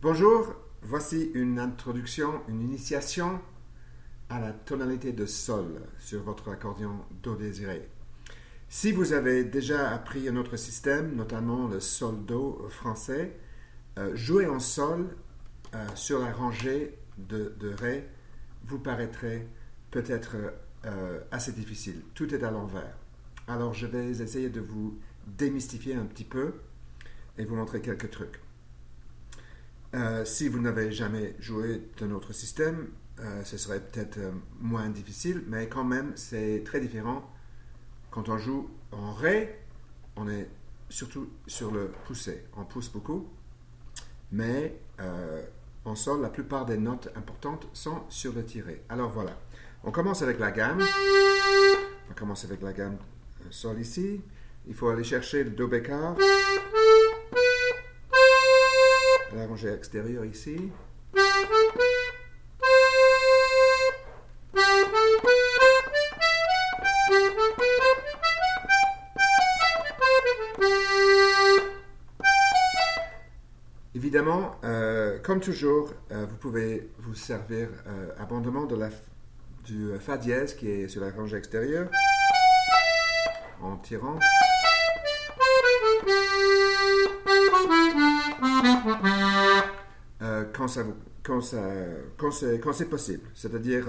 Bonjour, voici une introduction, une initiation à la tonalité de sol sur votre accordion Do désiré. Si vous avez déjà appris un autre système, notamment le sol Do français, jouer en sol sur la rangée de Ré vous paraîtrait peut-être assez difficile. Tout est à l'envers. Alors je vais essayer de vous démystifier un petit peu et vous montrer quelques trucs. Si vous n'avez jamais joué d'un autre système, ce serait peut-être moins difficile, mais quand même, c'est très différent. Quand on joue en Ré, on est surtout sur le poussé. On pousse beaucoup, mais en sol, la plupart des notes importantes sont sur le tiré. Alors voilà, on commence avec la gamme. On commence avec la gamme sol ici. Il faut aller chercher le Do bécard. La rangée extérieure ici. Évidemment, comme toujours, vous pouvez vous servir abondamment du Fa dièse qui est sur la rangée extérieure en tirant. Quand c'est possible. C'est-à-dire,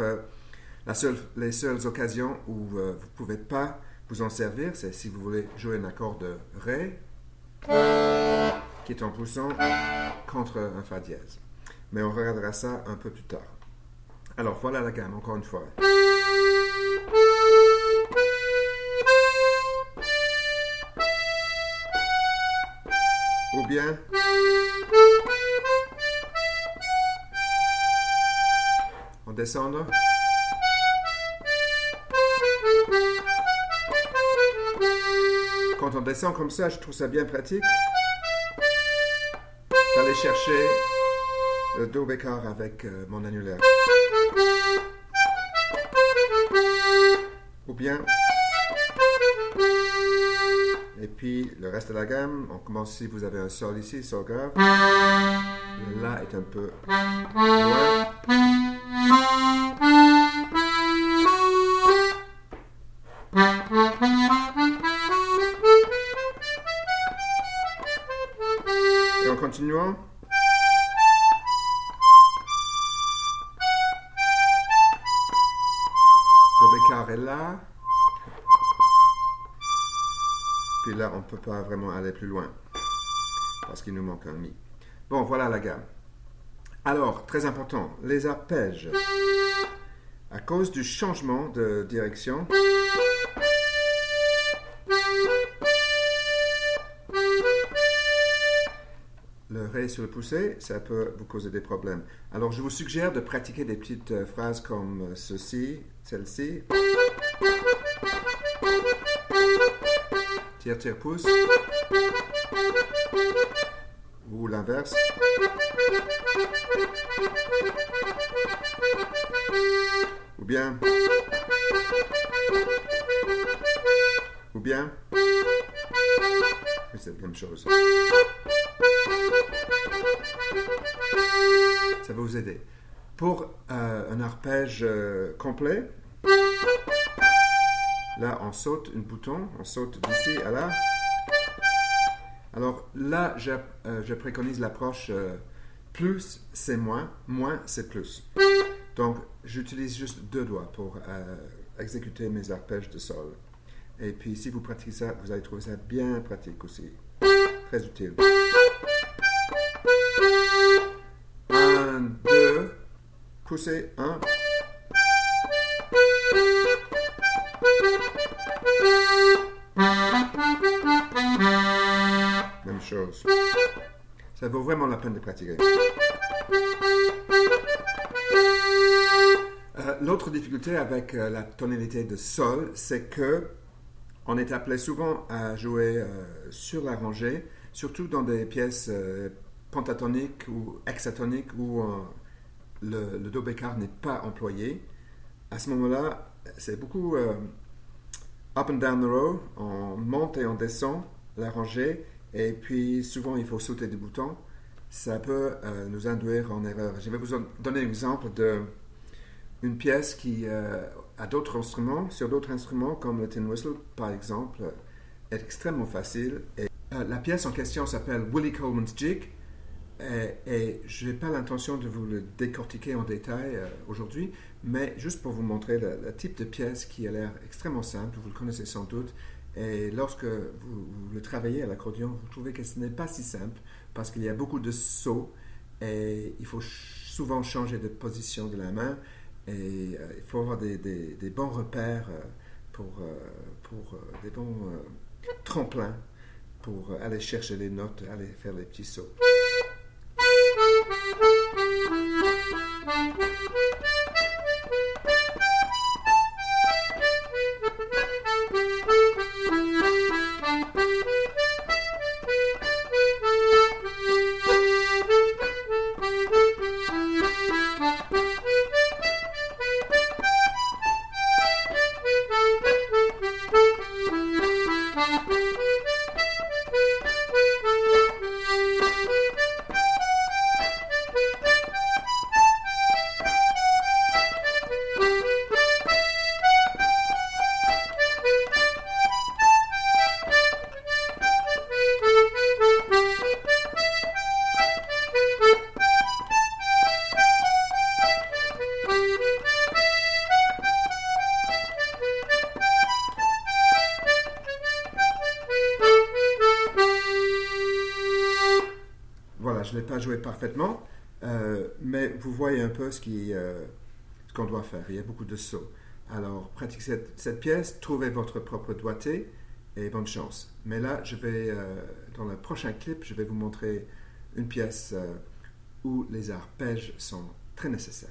les seules occasions où vous ne pouvez pas vous en servir, c'est si vous voulez jouer un accord de Ré, qui est en poussant contre un Fa dièse. Mais on regardera ça un peu plus tard. Alors, voilà la gamme, encore une fois. Ou bien... on descend. Quand on descend comme ça, je trouve ça bien pratique d'aller chercher le Do bécard avec mon annulaire. Ou bien, et puis le reste de la gamme, on commence si vous avez un sol ici, sol grave. Le La est un peu loin. Et en continuant, Do bécard est là. Puis là, on ne peut pas vraiment aller plus loin parce qu'il nous manque un Mi. Bon, voilà la gamme. Alors, très important, les arpèges. À cause du changement de direction, le Ré sur le poussé, ça peut vous causer des problèmes. Alors, je vous suggère de pratiquer des petites phrases comme ceci, celle-ci. Tire, tire, pousse. Ou l'inverse. Ou bien. Ou bien. C'est la même chose. Ça va vous aider. Pour un arpège complet, là, on saute un bouton, on saute d'ici à là. Alors là, je préconise l'approche plus c'est moins, moins c'est plus. Donc, j'utilise juste 2 doigts pour exécuter mes arpèges de sol. Et puis, si vous pratiquez ça, vous allez trouver ça bien pratique aussi. Très utile. 1, 2, poussez, 1. Même chose. Ça vaut vraiment la peine de pratiquer. L'autre difficulté avec la tonalité de sol, c'est que on est appelé souvent à jouer sur la rangée, surtout dans des pièces pentatoniques ou hexatoniques où le Do bécard n'est pas employé. À ce moment-là, c'est beaucoup up and down the row, on monte et on descend la rangée, et puis souvent il faut sauter des boutons. ça peut nous induire en erreur. Je vais vous donner un exemple d'une pièce qui, à d'autres instruments, sur d'autres instruments, comme le tin whistle, par exemple, est extrêmement facile. Et, la pièce en question s'appelle Willie Coleman's Jig, et je n'ai pas l'intention de vous le décortiquer en détail aujourd'hui, mais juste pour vous montrer le type de pièce qui a l'air extrêmement simple, vous le connaissez sans doute, et lorsque vous le travaillez à l'accordion, vous trouvez que ce n'est pas si simple, parce qu'il y a beaucoup de sauts, et il faut souvent changer de position de la main, et il faut avoir des bons repères pour des bons tremplins pour aller chercher les notes, aller faire les petits sauts. Voilà, je ne l'ai pas joué parfaitement, mais vous voyez un peu ce qu'on doit faire. Il y a beaucoup de sauts. Alors, pratiquez cette pièce, trouvez votre propre doigté et bonne chance. Mais là, dans le prochain clip, je vais vous montrer une pièce où les arpèges sont très nécessaires.